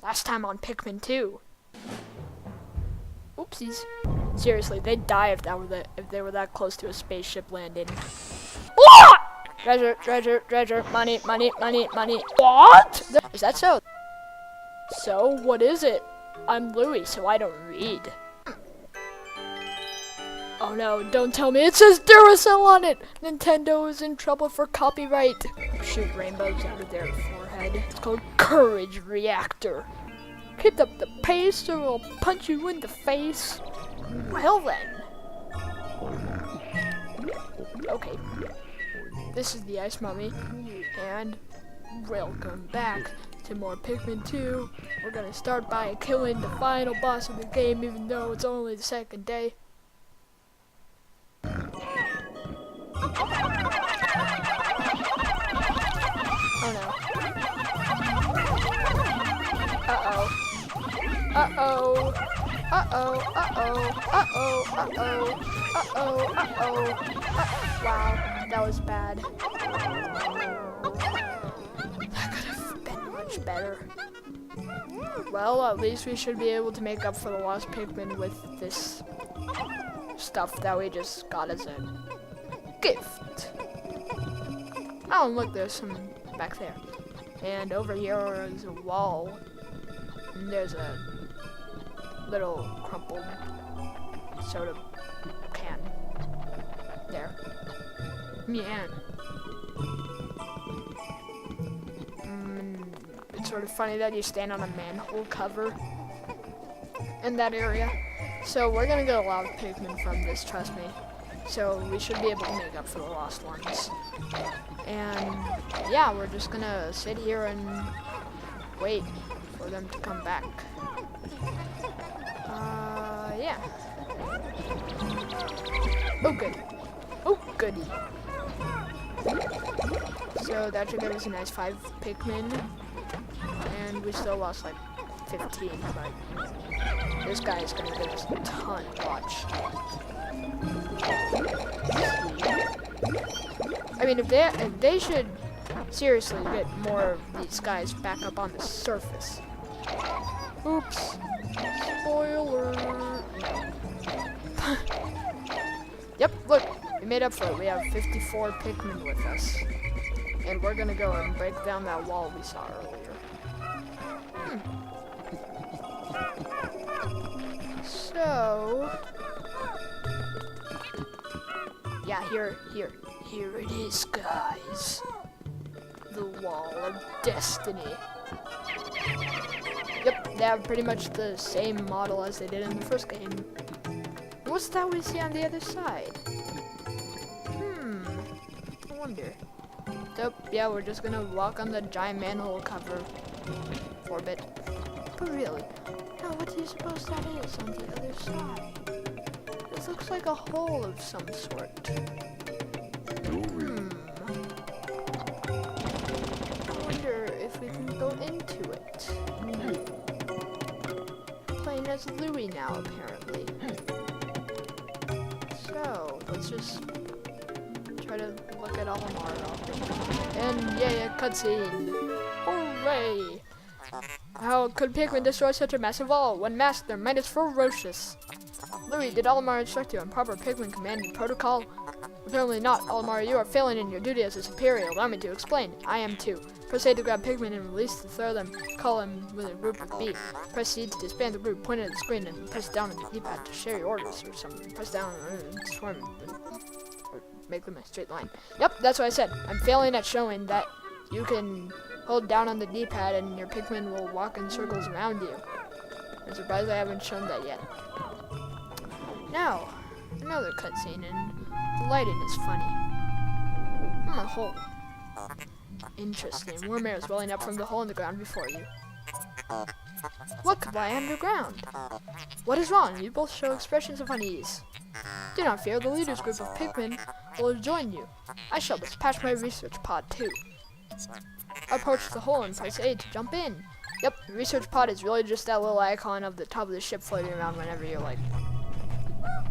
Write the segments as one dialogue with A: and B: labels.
A: Last time on Pikmin 2. Oopsies. Seriously, they'd die if they were that close to a spaceship landing. What? Treasure, treasure, treasure, money, money, money, money. What? Is that so? So, what is it? I'm Louie, so I don't read. Oh no, don't tell me it says Duracell on it! Nintendo is in trouble for copyright. Shoot rainbows out of their forehead. It's called Courage Reactor. Keep up the pace or I'll punch you in the face. Well then. Okay. This is the Ice Mummy, and welcome back to more Pikmin 2. We're gonna start by killing the final boss of the game, even though it's only the second day. Oh no. Uh-oh. Uh-oh. Uh-oh. Uh-oh. Uh-oh. Uh-oh. Uh-oh. Uh-oh. Wow, that was bad. That could have been much better. Well, at least we should be able to make up for the lost Pikmin with this stuff that we just got as a gift. Oh, look, there's some back there. And over here is a wall. And there's a little crumpled soda can. There. Man. It's sort of funny that you stand on a manhole cover in that area. So we're gonna get a lot of Pikmin from this, trust me. So we should be able to make up for the lost ones. And yeah, we're just gonna sit here and wait for them to come back. Yeah. Oh, good. Oh, goody. So that should give us a nice 5 Pikmin. And we still lost like 15, but this guy is gonna give us a ton. Watch. I mean, if they should seriously get more of these guys back up on the surface. Oops. Spoiler. Yep, look, we made up for it. We have 54 Pikmin with us. And we're gonna go and break down that wall we saw earlier. So, yeah, here it is, guys. The Wall of Destiny. Yep, they have pretty much the same model as they did in the first game. What's that we see on the other side? I wonder. Nope, yeah, we're just gonna walk on the giant manhole cover for a bit. But really, now what do you suppose that is on the other side? This looks like a hole of some sort. I wonder if we can go into it. Playing as Louie now, apparently. So, let's just try to look at Olimar. And yeah, cutscene. Hooray! How could Pikmin destroy such a massive wall? When masked, their might is ferocious. Louie, did Olimar instruct you on proper Pikmin command and protocol? Apparently not. Olimar, you are failing in your duty as a superior. Allow me to explain. I am too. Press A to grab Pikmin and release to throw them. Call them with a group of B. Press C to disband the group. Point it at the screen and press down on the D-pad to share your orders or something. Press down and swarm or make them a straight line. Yep, that's what I said. I'm failing at showing that you can hold down on the D-pad and your Pikmin will walk in circles around you. I'm surprised I haven't shown that yet. Now, another cutscene, and the lighting is funny. A hole. Interesting. Warm air is welling up from the hole in the ground before you. What could lie underground? What is wrong? You both show expressions of unease. Do not fear, the leader's group of Pikmin will join you. I shall dispatch my research pod too. Approach the hole and press A to jump in. Yep, the research pod is really just that little icon of the top of the ship floating around whenever you're like,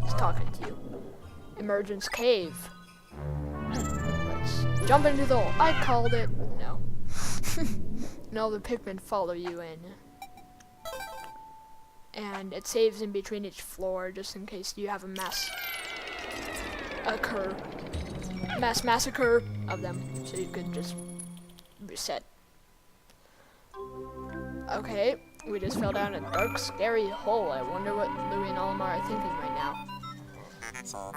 A: he's talking to you. Emergence cave. Let's jump into the hole. I called it. No. No, the Pikmin follow you in. and it saves in between each floor just in case you have a mass massacre of them, so you can just reset. Okay, we just fell down a dark, scary hole. I wonder what Louie and Olimar are thinking right now.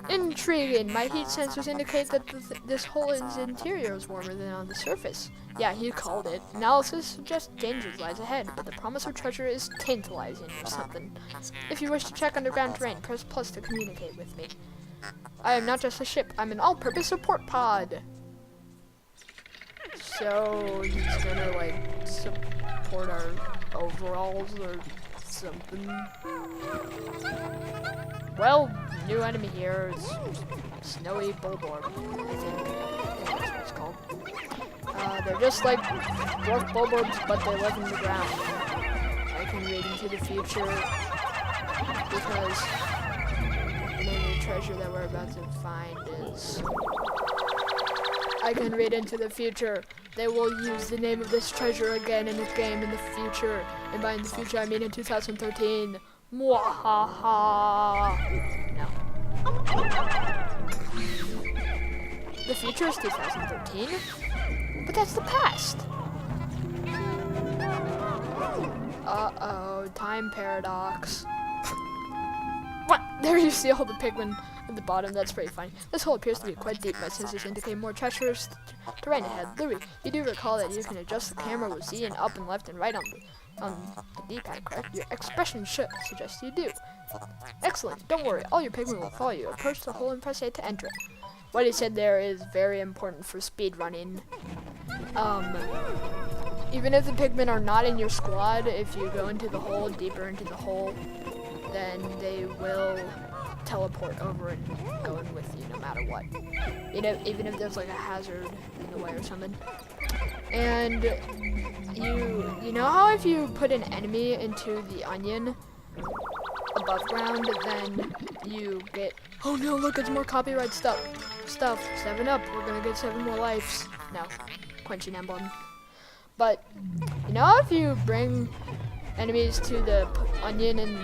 A: Intriguing. My heat sensors indicate that this hole's interior is warmer than on the surface. Yeah, you called it. Analysis suggests danger lies ahead, but the promise of treasure is tantalizing or something. If you wish to check underground terrain, press plus to communicate with me. I am not just a ship. I'm an all-purpose support pod. So he's gonna like support our overalls or something. Well, new enemy here is Snowy Bulborb, I think that's what it's called. They're just like dwarf Bulborbs, but they live in the ground. I can read into the future because the name of the treasure that we're about to find is... I can read into the future. They will use the name of this treasure again in a game in the future. And by in the future, I mean in 2013. Mwahaha. No. The future is 2013? But that's the past. Uh-oh, time paradox. What? There you see all the Pikmin at the bottom. That's pretty funny. This hole appears to be quite deep. My sensors indicate more treacherous terrain ahead. Louie, you do recall that you can adjust the camera with Z and up and left and right on the D-pad, correct? Your expression should suggest you do. Excellent. Don't worry. All your Pikmin will follow you. Approach the hole and press A to enter it. What he said there is very important for speed running. Even if the Pikmin are not in your squad, if you go into the hole, deeper into the hole, then they will teleport over and go in with you no matter what. You know, even if there's like a hazard in the way or something. And you know how if you put an enemy into the onion above ground, then you get, oh no, look, it's more copyright stuff. 7 up, we're gonna get 7 more lives. No, quenching emblem. But you know how if you bring enemies to the onion and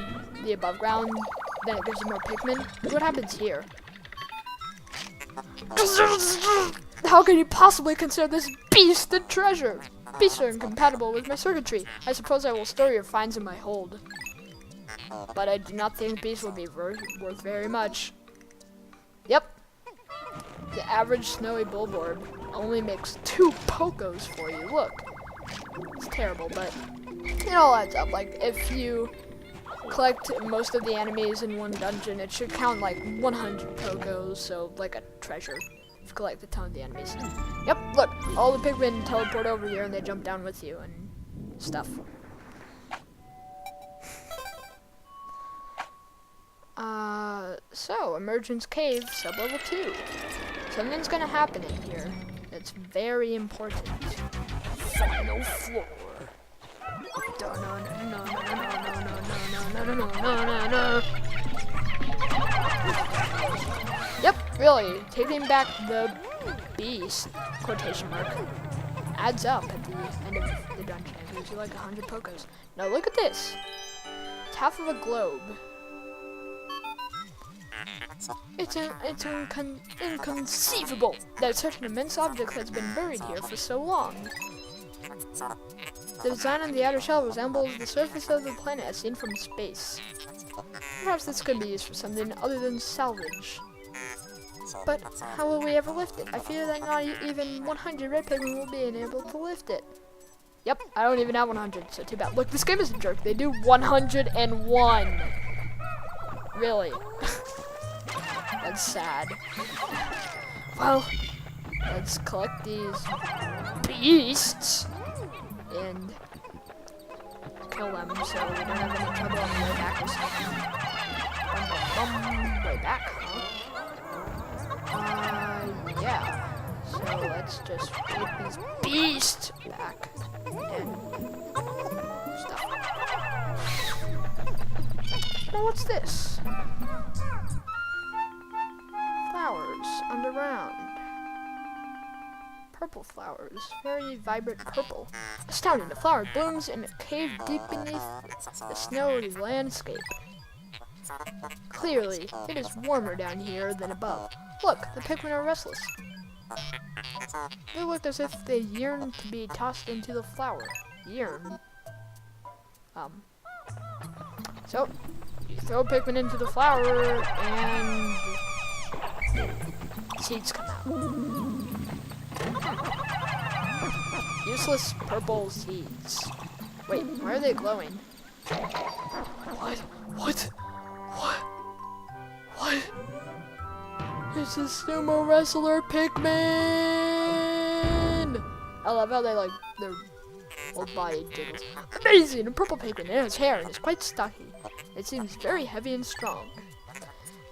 A: the above ground, then it gives you more Pikmin? What happens here? How can you possibly consider this beast a treasure? Beasts are incompatible with my circuitry. I suppose I will store your finds in my hold. But I do not think beasts will be worth very much. Yep. The average Snowy Bulborb only makes 2 Pokos for you. Look. It's terrible, but it all adds up. Like, if you collect most of the enemies in one dungeon, it should count like 100 Pokos, so like a treasure. If you collect a ton of the enemies. Yep, look, all the Pikmin teleport over here and they jump down with you and stuff. So, Emergence Cave, sublevel 2. Something's gonna happen in here. It's very important. Final floor. Yep, really, taking back the beast, quotation mark, adds up at the end of the dungeon. It gives you like 100 Pokos. Now look at this. It's half of a globe. It's inconceivable that such an immense object has been buried here for so long. The design on the outer shell resembles the surface of the planet as seen from space. Perhaps this could be used for something other than salvage. But how will we ever lift it? I fear that not even 100 red Pikmin will be able to lift it. Yep, I don't even have 100, so too bad. Look, this game is a jerk. They do 101. Really. That's sad. Well, let's collect these beasts and kill them so we don't have any trouble on the way back or something. Way back, huh? Yeah. So let's just take these beasts back and stuff. Now what's this? Flowers underground. purple flowers, very vibrant purple. Astounding, the flower blooms in a cave deep beneath the snowy landscape. Clearly, it is warmer down here than above. Look, the Pikmin are restless. They look as if they yearn to be tossed into the flower. Yearn? So, you throw Pikmin into the flower, and seeds come out. Useless purple seeds. Wait, why are they glowing? What? What? What? What? It's a sumo wrestler Pikmin! I love how they like their whole body jiggles. Amazing! A purple Pikmin in its hair and is quite stocky. It seems very heavy and strong.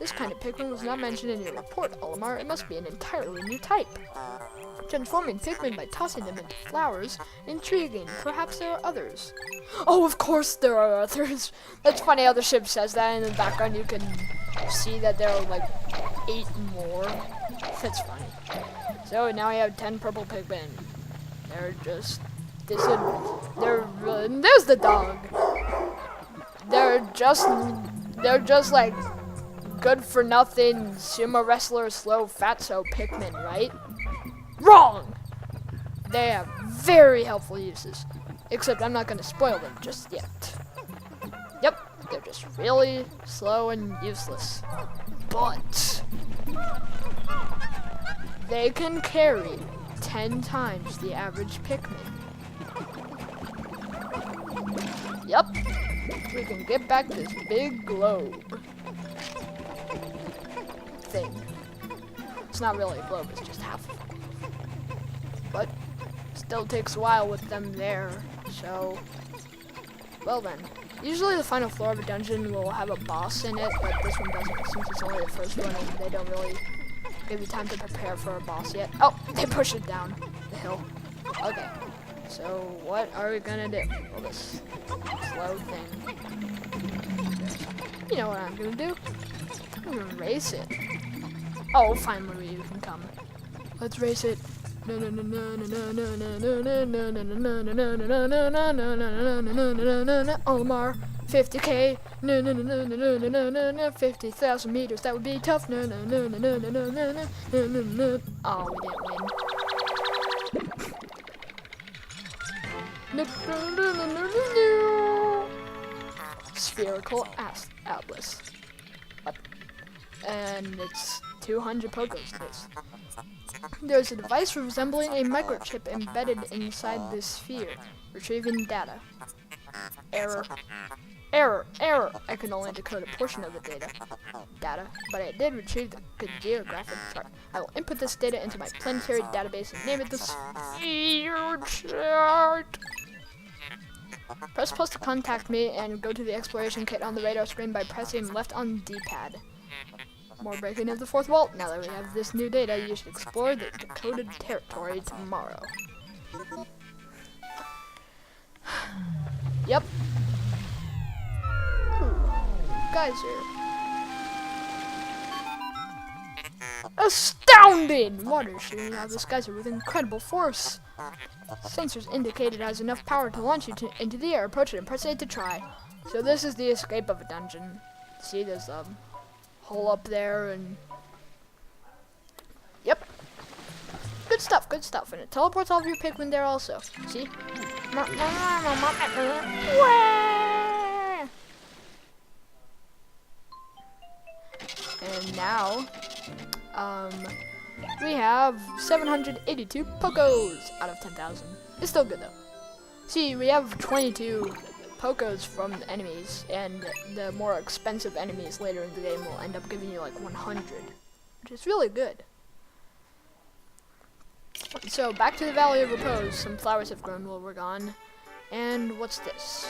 A: This kind of Pikmin was not mentioned in your report, Olimar. It must be an entirely new type. Transforming Pikmin by tossing them into flowers. Intriguing. Perhaps there are others. Oh, of course there are others. That's funny how the ship says that. In the background you can see that there are like 8 more. That's funny. So now we have 10 purple Pikmin. They're just... there's the dog. They're just like good for nothing sumo wrestler slow fatso Pikmin, right? Wrong! They have very helpful uses. Except I'm not gonna spoil them just yet. Yep, they're just really slow and useless. But they can carry 10 times the average Pikmin. Yep, we can get back this big globe thing. It's not really a globe, it's just half of it. But still takes a while with them there, so well then. Usually the final floor of a dungeon will have a boss in it, but this one doesn't since it's only the first one and they don't really give you time to prepare for a boss yet. Oh, they push it down the hill. Okay, so what are we gonna do? Well, this slow thing. You know what I'm gonna do? I'm gonna race it. Oh, finally you can come. Let's race it. Olimar, 50k, 50,000 meters, that would be tough. Oh, we didn't win. Spherical atlas. And it's 200 Pokestones. There's a device resembling a microchip embedded inside this sphere. Retrieving data. Error. Error. Error. I can only decode a portion of the data, but I did retrieve the geographic chart. I will input this data into my planetary database and name it the sphere chart. Press plus to contact me and go to the exploration kit on the radar screen by pressing left on D-pad. More breaking of the fourth wall. Now that we have this new data, you should explore the decoded territory tomorrow. Yep. Geyser. Astounding! Water shooting out of this geyser with incredible force. Sensors indicate it has enough power to launch you into the air. Approach it and press A to try. So this is the escape of a dungeon. See, there's hole up there and yep, good stuff, and it teleports all of your Pikmin there also. See? And now we have 782 Pokos out of 10,000. It's still good though. See, we have 22 Pokos from the enemies, and the more expensive enemies later in the game will end up giving you like 100, which is really good. So back to the Valley of Repose. Some flowers have grown while we're gone. And what's this?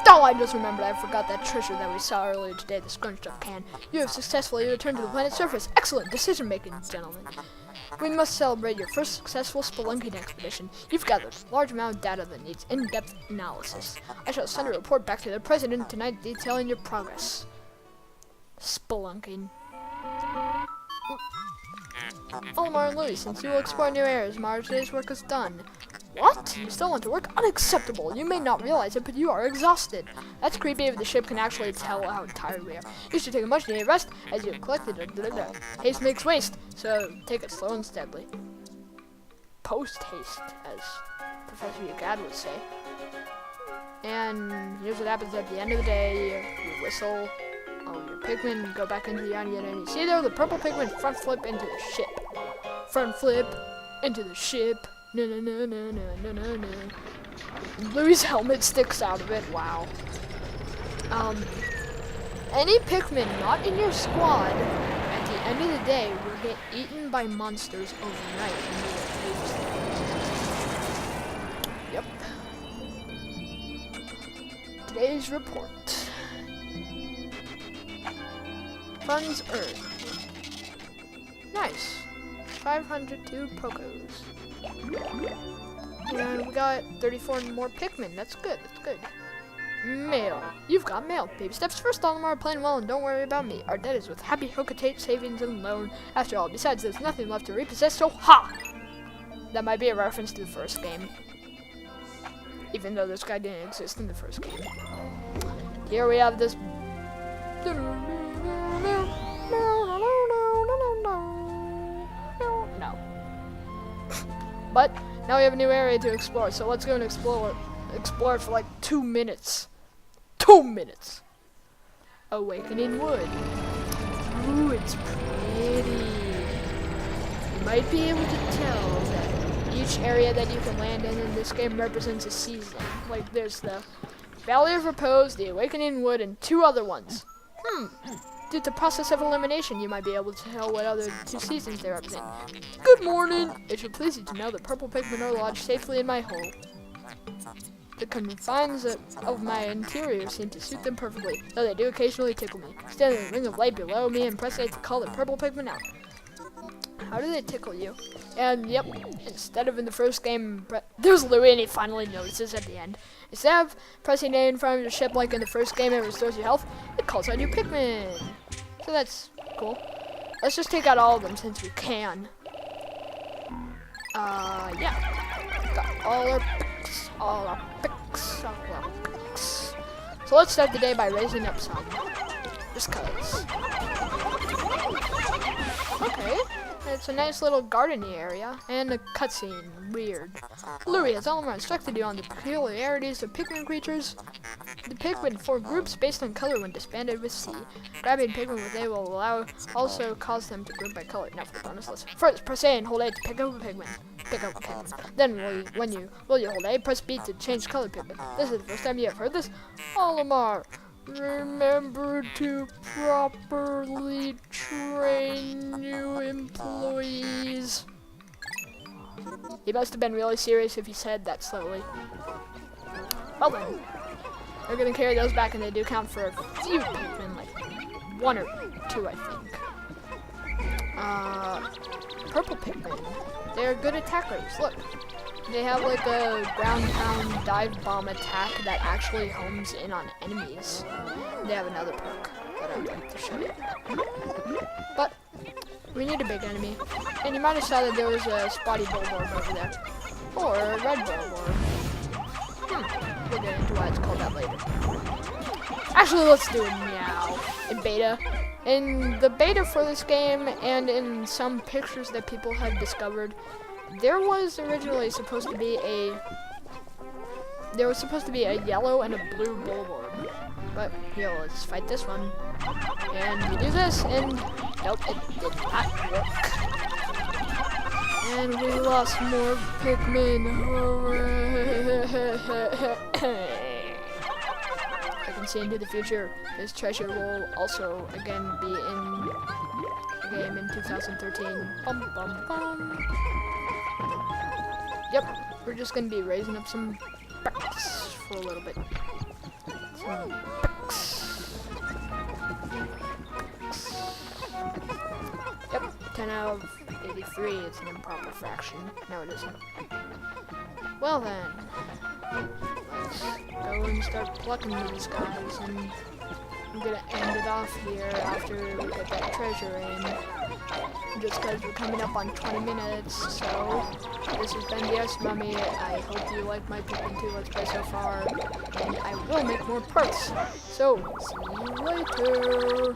A: Oh, I just remembered. I forgot that treasure that we saw earlier today, the scrunched up can. You have successfully returned to the planet's surface. Excellent decision making, gentlemen. We must celebrate your first successful spelunking expedition. You've gathered a large amount of data that needs in-depth analysis. I shall send a report back to the President tonight detailing your progress. Spelunking. Olimar and Louie, since you will explore new areas, Mara, today's work is done. What? You still want to work? Unacceptable. You may not realize it, but you are exhausted. That's creepy if the ship can actually tell how tired we are. You should take a much needed rest as you have collected. Haste makes waste, so take it slow and steadily. Post haste, as Professor Yagad would say. And here's what happens at the end of the day. You whistle. Oh, your Pikmin go back into the onion, and you see there the purple Pikmin front flip into the ship. Front flip into the ship. No, no, no, no, no, no, no, no. Louie's helmet sticks out of it. Wow. Any Pikmin not in your squad at the end of the day will get eaten by monsters overnight. Yep. Today's report. Funds earned. Nice. 502 Pokos. And we got 34 more Pikmin. That's good. That's good. Mail. You've got mail. Baby steps first, Olimar. Playing well, and don't worry about me. Our debt is with happy Hocotate savings and loan. After all, besides, there's nothing left to repossess, so ha! That might be a reference to the first game. Even though this guy didn't exist in the first game. Here we have this... No. But now we have a new area to explore, so let's go and explore it for like 2 minutes. 2 minutes! Awakening Wood. Ooh, it's pretty. You might be able to tell that each area that you can land in this game represents a season. Like there's the Valley of Repose, the Awakening Wood, and 2 other ones. Due to process of elimination, you might be able to tell what other 2 seasons they represent. Good morning! It should please you to know that purple Pikmin are lodged safely in my hole. The confines of my interior seem to suit them perfectly, though they do occasionally tickle me. Stand in the ring of light below me and press A to call the purple Pikmin out. How do they tickle you? And yep, instead of in the first game, there's Louie and he finally notices at the end. Instead of pressing A in front of the ship like in the first game it restores your health, it calls out your Pikmin. So that's cool. Let's just take out all of them since we can. Yeah. Got all our picks, all our picks, all our picks. So let's start the day by raising up some. Just cause. Okay. It's a nice little gardeny area, and a cutscene. Weird. Louie has Olimar instructed you on the peculiarities of Pikmin creatures. The Pikmin form groups based on color when disbanded with C. Grabbing Pikmin with A will also cause them to group by color. Now for the bonus lesson. First, press A and hold A to pick up a Pikmin. Pick up a Pikmin. Then, will you hold A, press B to change color Pikmin. This is the first time you have heard this. Olimar, remember to properly train new employees. He must have been really serious if he said that slowly. Well then, we're gonna carry those back, and they do count for a few Pikmin, like 1 or 2, I think. Purple Pikmin. They're good attackers. Look. They have like a ground pound dive bomb attack that actually homes in on enemies. They have another perk that I'd like to show you. But we need a big enemy. And you might have saw that there was a spotty Bulborb over there. Or a red Bulborb. We'll get into why it's called that later. Actually, let's do it now. In beta. In the beta for this game, and in some pictures that people have discovered, there was originally supposed to be a yellow and a blue Bulborb. But here, let's fight this one. And we do this, and nope, it did not work. And we lost more Pikmin. Hooray! I can see into the future. This treasure will also again be in the game in 2013. Bum bum bum. Yep, we're just gonna be raising up some bricks for a little bit. Some bricks. Yep, 10 out of 83. It's an improper fraction. No, it isn't. Well then, let's go and start plucking these guys, and I'm gonna end it off here after we get that treasure in. just because we're coming up on 20 minutes. So this has been the Ice Mummy. I hope you like my Pikmin 2 Let's Play so far, and I will make more parts. So see you later.